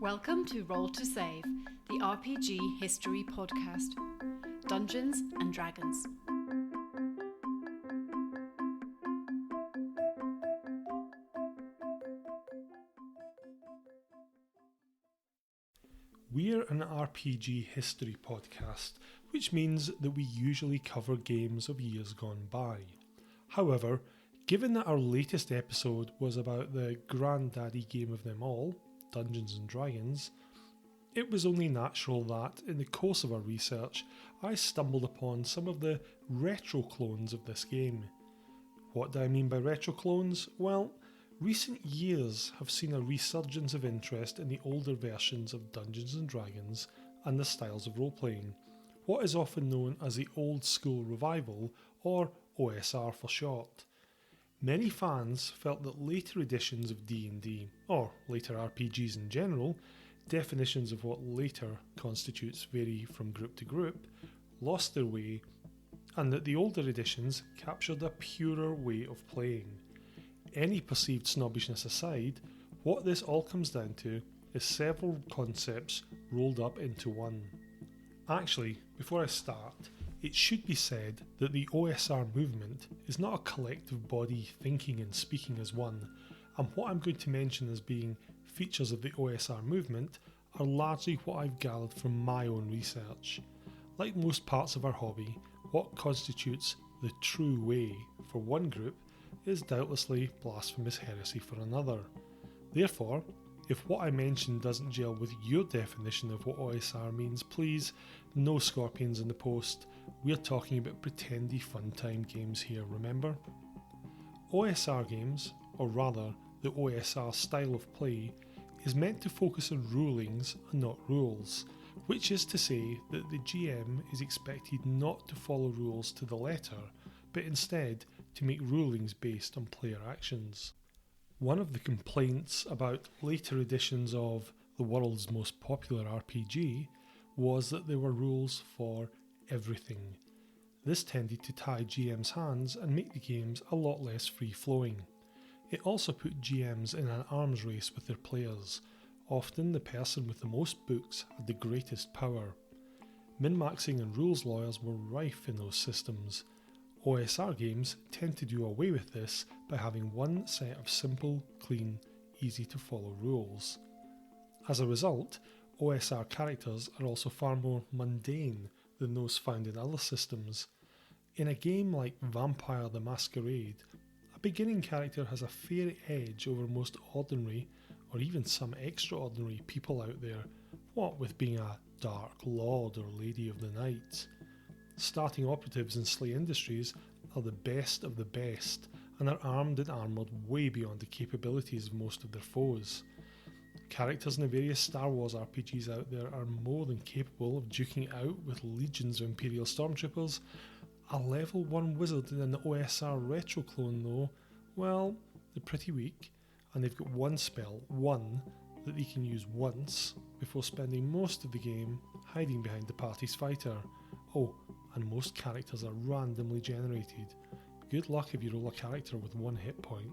Welcome to Roll to Save, the RPG history podcast. Dungeons and Dragons. We're an RPG history podcast, which means that we usually cover games of years gone by. However, given that our latest episode was about the granddaddy game of them all, Dungeons and Dragons, it was only natural that, in the course of our research, I stumbled upon some of the retro clones of this game. What do I mean by retro clones? Well, recent years have seen a resurgence of interest in the older versions of Dungeons and Dragons and the styles of role-playing, what is often known as the Old School Revival, or OSR for short. Many fans felt that later editions of D&D, or later RPGs in general, definitions of what later constitutes vary from group to group, lost their way, and that the older editions captured a purer way of playing. Any perceived snobbishness aside, what this all comes down to is several concepts rolled up into one. Actually, before I start, it should be said that the OSR movement is not a collective body thinking and speaking as one, and what I'm going to mention as being features of the OSR movement are largely what I've gathered from my own research. Like most parts of our hobby, what constitutes the true way for one group is doubtlessly blasphemous heresy for another. Therefore, if what I mention doesn't gel with your definition of what OSR means, please, no scorpions in the post. We're talking about pretendy fun time games here, remember? OSR games, or rather the OSR style of play, is meant to focus on rulings and not rules, which is to say that the GM is expected not to follow rules to the letter, but instead to make rulings based on player actions. One of the complaints about later editions of the world's most popular RPG was that there were rules for everything. This tended to tie GM's hands and make the games a lot less free-flowing. It also put GMs in an arms race with their players. Often the person with the most books had the greatest power. Min-maxing and rules lawyers were rife in those systems. OSR games tend to do away with this by having one set of simple, clean, easy to follow rules. As a result, OSR characters are also far more mundane than those found in other systems. In a game like Vampire the Masquerade, a beginning character has a fair edge over most ordinary, or even some extraordinary people out there, what with being a dark lord or lady of the night. Starting operatives in Slay Industries are the best of the best and are armed and armoured way beyond the capabilities of most of their foes. Characters in the various Star Wars RPGs out there are more than capable of duking it out with legions of Imperial Stormtroopers. A level 1 wizard in an OSR retro clone though, well, they're pretty weak, and they've got one spell, that they can use once before spending most of the game hiding behind the party's fighter. Oh, and most characters are randomly generated. Good luck if you roll a character with 1 hit point.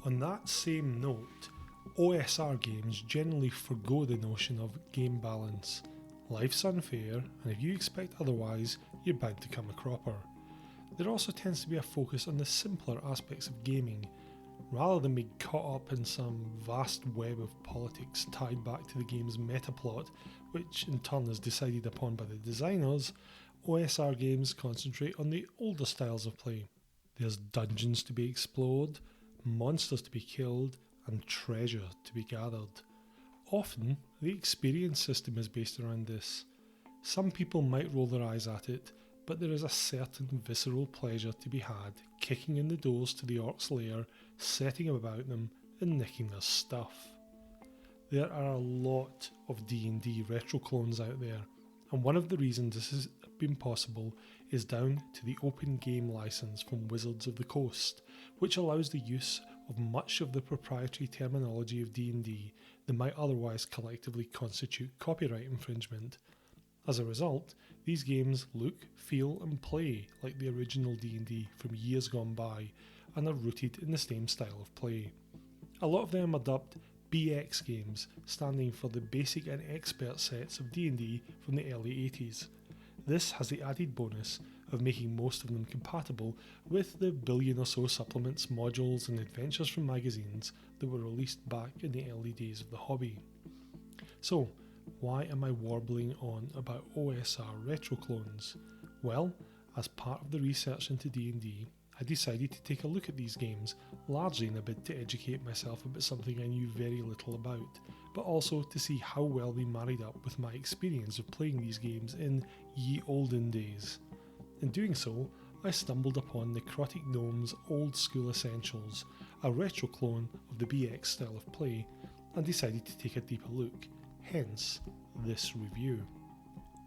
On that same note, OSR games generally forgo the notion of game balance. Life's unfair, and if you expect otherwise, you're bound to come a cropper. There also tends to be a focus on the simpler aspects of gaming, rather than being caught up in some vast web of politics tied back to the game's meta plot, which in turn is decided upon by the designers. OSR games concentrate on the older styles of play. There's dungeons to be explored, monsters to be killed, and treasure to be gathered. Often, the experience system is based around this. Some people might roll their eyes at it, but there is a certain visceral pleasure to be had kicking in the doors to the orcs' lair, setting about them, and nicking their stuff. There are a lot of D&D retro clones out there, and one of the reasons this has been possible is down to the open game license from Wizards of the Coast, which allows the use of much of the proprietary terminology of D&D that might otherwise collectively constitute copyright infringement. As a result, these games look, feel and play like the original D&D from years gone by and are rooted in the same style of play. A lot of them are dubbed BX games, standing for the basic and expert sets of D&D from the early 80s. This has the added bonus of making most of them compatible with the billion or so supplements, modules and adventures from magazines that were released back in the early days of the hobby. So, why am I warbling on about OSR retro clones? Well, as part of the research into D&D, I decided to take a look at these games, largely in a bid to educate myself about something I knew very little about, but also to see how well they married up with my experience of playing these games in ye olden days. In doing so, I stumbled upon Necrotic Gnome's Old School Essentials, a retro clone of the BX style of play, and decided to take a deeper look, hence this review.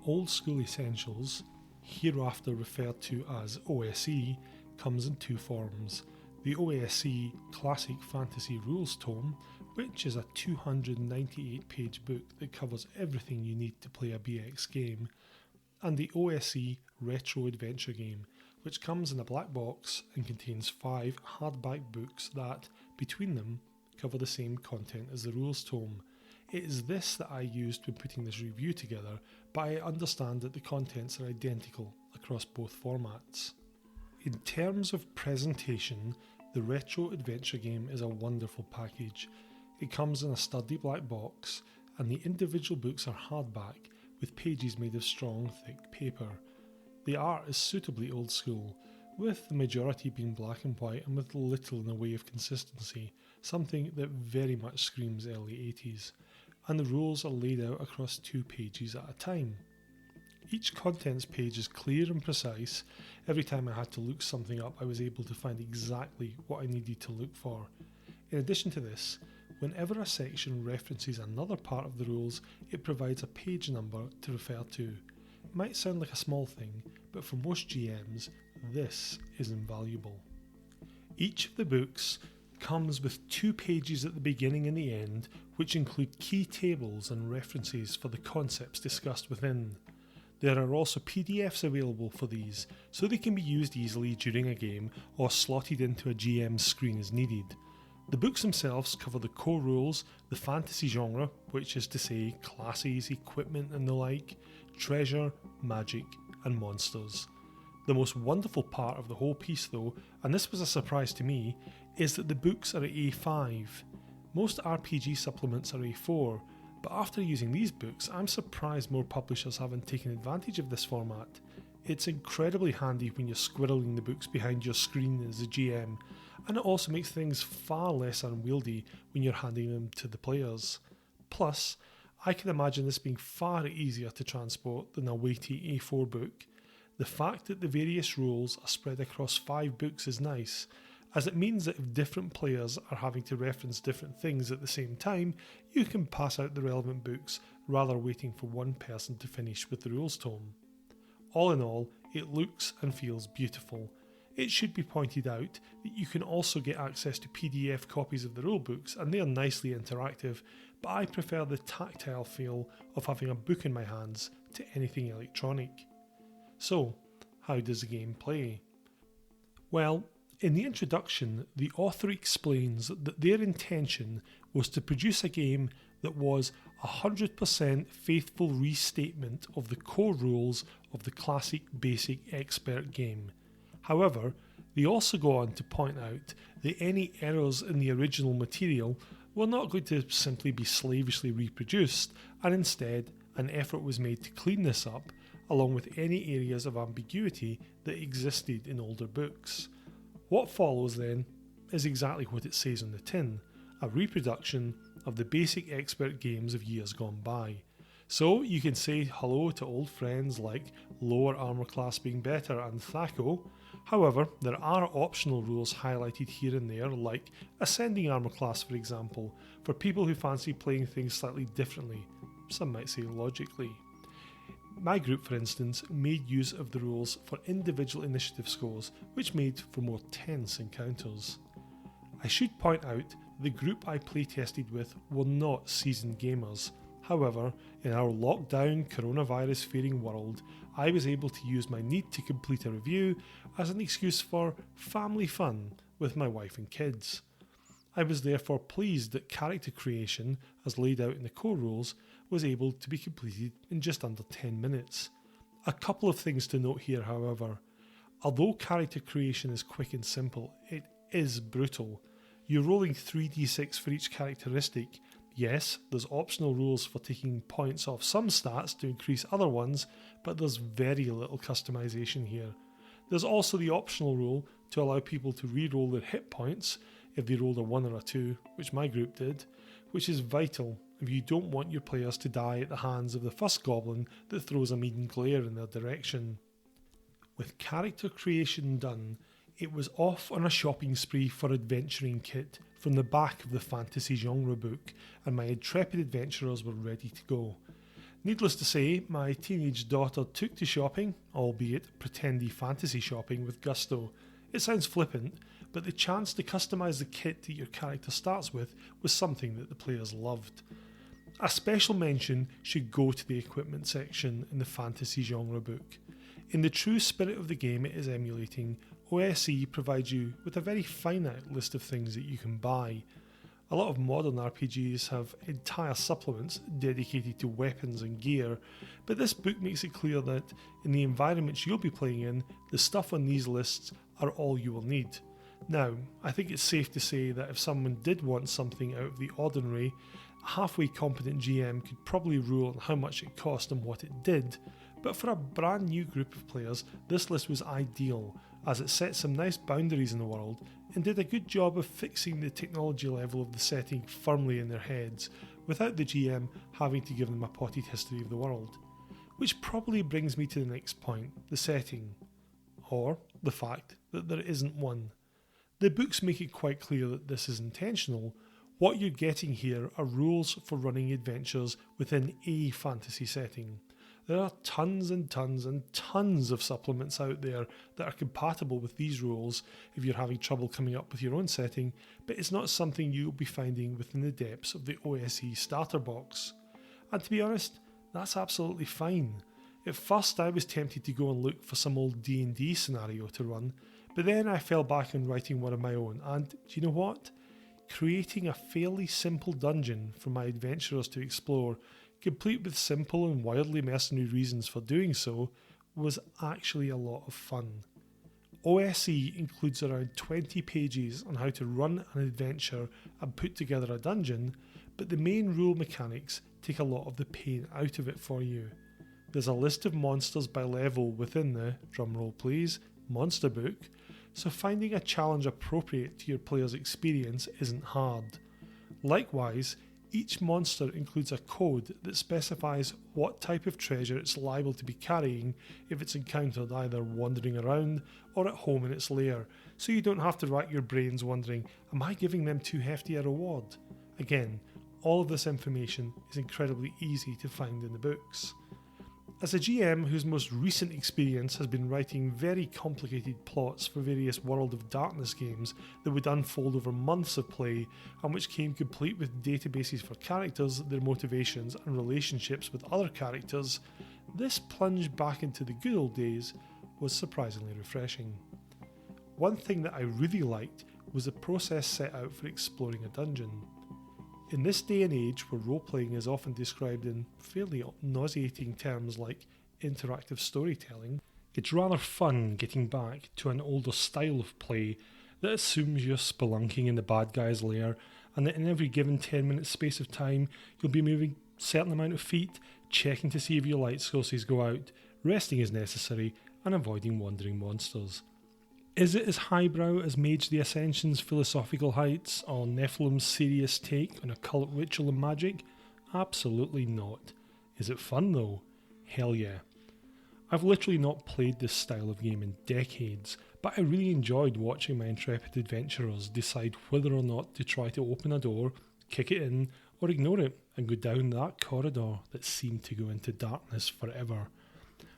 Old School Essentials, hereafter referred to as OSE, comes in two forms. The OSE Classic Fantasy Rules Tome, which is a 298-page book that covers everything you need to play a BX game, and the OSE Retro Adventure Game, which comes in a black box and contains 5 hardback books that, between them, cover the same content as the rules tome. It is this that I used when putting this review together, but I understand that the contents are identical across both formats. In terms of presentation, the Retro Adventure Game is a wonderful package. It comes in a sturdy black box, and the individual books are hardback, with pages made of strong, thick paper. The art is suitably old school, with the majority being black and white and with little in the way of consistency, something that very much screams early 80s, and the rules are laid out across 2 pages at a time. Each contents page is clear and precise. Every time I had to look something up, I was able to find exactly what I needed to look for. In addition to this, whenever a section references another part of the rules, it provides a page number to refer to. It might sound like a small thing, but for most GMs, this is invaluable. Each of the books comes with 2 pages at the beginning and the end, which include key tables and references for the concepts discussed within. There are also PDFs available for these, so they can be used easily during a game or slotted into a GM's screen as needed. The books themselves cover the core rules, the fantasy genre, which is to say classes, equipment and the like, treasure, magic and monsters. The most wonderful part of the whole piece though, and this was a surprise to me, is that the books are at A5. Most RPG supplements are A4, but after using these books, I'm surprised more publishers haven't taken advantage of this format. It's incredibly handy when you're squirreling the books behind your screen as a GM, and it also makes things far less unwieldy when you're handing them to the players. Plus, I can imagine this being far easier to transport than a weighty A4 book. The fact that the various rules are spread across 5 books is nice, as it means that if different players are having to reference different things at the same time, you can pass out the relevant books rather waiting for one person to finish with the rules tome. All in all, it looks and feels beautiful. It should be pointed out that you can also get access to PDF copies of the rulebooks, and they are nicely interactive, but I prefer the tactile feel of having a book in my hands to anything electronic. So, how does the game play? Well, in the introduction, the author explains that their intention was to produce a game that was 100% faithful restatement of the core rules of the classic basic expert game. However, they also go on to point out that any errors in the original material were not going to simply be slavishly reproduced, and instead an effort was made to clean this up, along with any areas of ambiguity that existed in older books. What follows then is exactly what it says on the tin, a reproduction of the basic expert games of years gone by. So you can say hello to old friends like lower armour class being better and Thaco. However, there are optional rules highlighted here and there, like ascending armour class for example, for people who fancy playing things slightly differently, some might say logically. My group, for instance, made use of the rules for individual initiative scores, which made for more tense encounters. I should point out the group I playtested with were not seasoned gamers. However, in our lockdown, coronavirus-fearing world, I was able to use my need to complete a review as an excuse for family fun with my wife and kids. I was therefore pleased that character creation, as laid out in the core rules, was able to be completed in just under 10 minutes. A couple of things to note here, however. Although character creation is quick and simple, it is brutal. You're rolling 3d6 for each characteristic. Yes, there's optional rules for taking points off some stats to increase other ones, but there's very little customization here. There's also the optional rule to allow people to re-roll their hit points if they rolled a 1 or a 2, which my group did, which is vital if you don't want your players to die at the hands of the first goblin that throws a mean glare in their direction. With character creation done, it was off on a shopping spree for adventuring kit from the back of the fantasy genre book, and my intrepid adventurers were ready to go. Needless to say, my teenage daughter took to shopping, albeit pretendy fantasy shopping, with gusto. It sounds flippant, but the chance to customise the kit that your character starts with was something that the players loved. A special mention should go to the equipment section in the fantasy genre book. In the true spirit of the game it is emulating, OSE provides you with a very finite list of things that you can buy. A lot of modern RPGs have entire supplements dedicated to weapons and gear, but this book makes it clear that in the environments you'll be playing in, the stuff on these lists are all you will need. Now, I think it's safe to say that if someone did want something out of the ordinary, a halfway competent GM could probably rule on how much it cost and what it did, but for a brand new group of players, this list was ideal, as it set some nice boundaries in the world and did a good job of fixing the technology level of the setting firmly in their heads, without the GM having to give them a potted history of the world. Which probably brings me to the next point, the setting, or the fact that there isn't one. The books make it quite clear that this is intentional. What you're getting here are rules for running adventures within a fantasy setting. There are tons and tons and tons of supplements out there that are compatible with these rules if you're having trouble coming up with your own setting, but it's not something you'll be finding within the depths of the OSE starter box. And to be honest, that's absolutely fine. At first I was tempted to go and look for some old D&D scenario to run, but then I fell back on writing one of my own, and do you know what? Creating a fairly simple dungeon for my adventurers to explore, complete with simple and wildly mercenary reasons for doing so, was actually a lot of fun. OSE includes around 20 pages on how to run an adventure and put together a dungeon, but the main rule mechanics take a lot of the pain out of it for you. There's a list of monsters by level within the, drumroll please, monster book, so finding a challenge appropriate to your player's experience isn't hard. Likewise, each monster includes a code that specifies what type of treasure it's liable to be carrying if it's encountered either wandering around or at home in its lair, so you don't have to rack your brains wondering, am I giving them too hefty a reward? Again, all of this information is incredibly easy to find in the books. As a GM whose most recent experience has been writing very complicated plots for various World of Darkness games that would unfold over months of play and which came complete with databases for characters, their motivations and relationships with other characters, this plunge back into the good old days was surprisingly refreshing. One thing that I really liked was the process set out for exploring a dungeon. In this day and age where role-playing is often described in fairly nauseating terms like interactive storytelling, it's rather fun getting back to an older style of play that assumes you're spelunking in the bad guy's lair and that in every given 10-minute space of time you'll be moving a certain amount of feet, checking to see if your light sources go out, resting as necessary and avoiding wandering monsters. Is it as highbrow as Mage the Ascension's philosophical heights or Nephilim's serious take on occult ritual and magic? Absolutely not. Is it fun though? Hell yeah. I've literally not played this style of game in decades, but I really enjoyed watching my intrepid adventurers decide whether or not to try to open a door, kick it in, or ignore it and go down that corridor that seemed to go into darkness forever.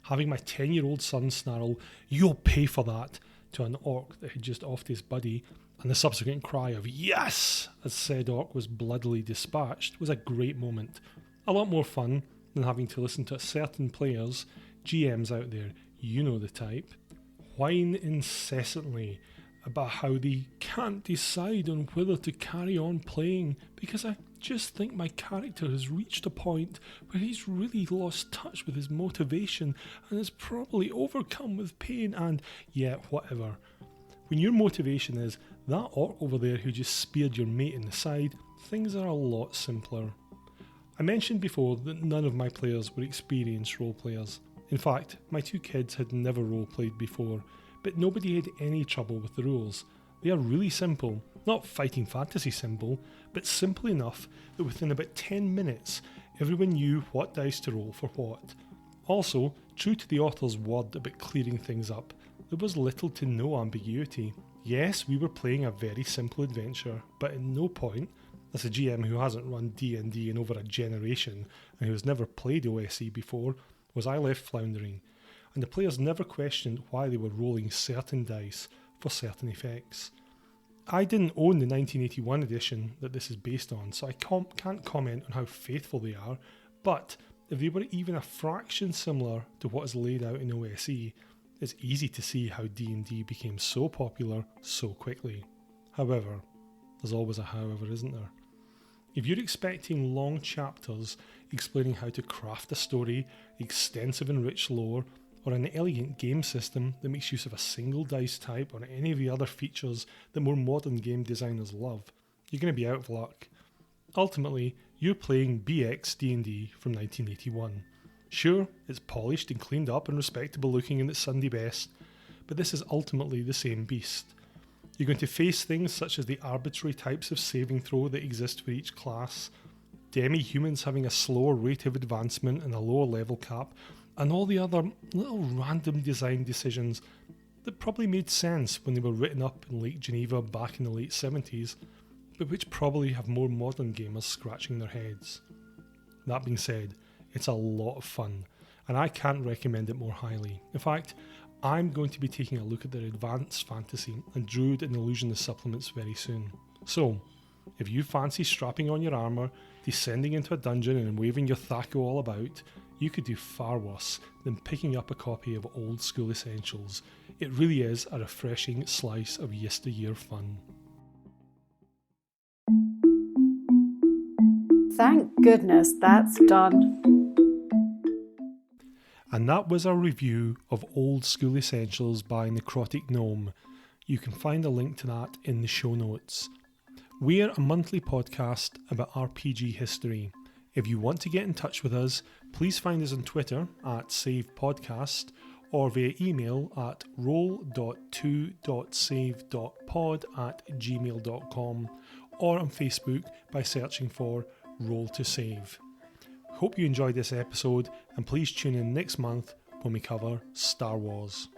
Having my 10-year-old son snarl, "You'll pay for that," to an orc that had just offed his buddy, and the subsequent cry of "yes" as said orc was bloodily dispatched was a great moment. A lot more fun than having to listen to certain players, GMs out there, you know the type, whine incessantly about how they can't decide on whether to carry on playing because I just think my character has reached a point where he's really lost touch with his motivation and is probably overcome with pain and, yeah, whatever. When your motivation is that orc over there who just speared your mate in the side, things are a lot simpler. I mentioned before that none of my players were experienced role players. In fact, my 2 kids had never role played before, but nobody had any trouble with the rules. They are really simple, not fighting fantasy simple, but simple enough that within about 10 minutes, everyone knew what dice to roll for what. Also, true to the author's word about clearing things up, there was little to no ambiguity. Yes, we were playing a very simple adventure, but at no point, as a GM who hasn't run D&D in over a generation and who has never played OSE before, was I left floundering, and the players never questioned why they were rolling certain dice for certain effects. I didn't own the 1981 edition that this is based on, so I can't comment on how faithful they are, but if they were even a fraction similar to what is laid out in OSE, it's easy to see how D&D became so popular so quickly. However, there's always a however, isn't there? If you're expecting long chapters explaining how to craft a story, extensive and rich lore, or an elegant game system that makes use of a single dice type or any of the other features that more modern game designers love, you're going to be out of luck. Ultimately, you're playing BX D&D from 1981. Sure, it's polished and cleaned up and respectable looking in its Sunday best, but this is ultimately the same beast. You're going to face things such as the arbitrary types of saving throw that exist for each class, demi-humans having a slower rate of advancement and a lower level cap, and all the other little random design decisions that probably made sense when they were written up in Lake Geneva back in the late 70s, but which probably have more modern gamers scratching their heads. That being said, it's a lot of fun, and I can't recommend it more highly. In fact, I'm going to be taking a look at their Advanced Fantasy and Druid and Illusionist supplements very soon. So, if you fancy strapping on your armour, descending into a dungeon and waving your Thaco all about, you could do far worse than picking up a copy of Old School Essentials. It really is a refreshing slice of yesteryear fun. Thank goodness that's done. And that was our review of Old School Essentials by Necrotic Gnome. You can find a link to that in the show notes. We're a monthly podcast about RPG history. If you want to get in touch with us, please find us on Twitter at SavePodcast or via email at roll.to.save.pod@gmail.com or on Facebook by searching for Roll to Save. Hope you enjoyed this episode, and please tune in next month when we cover Star Wars.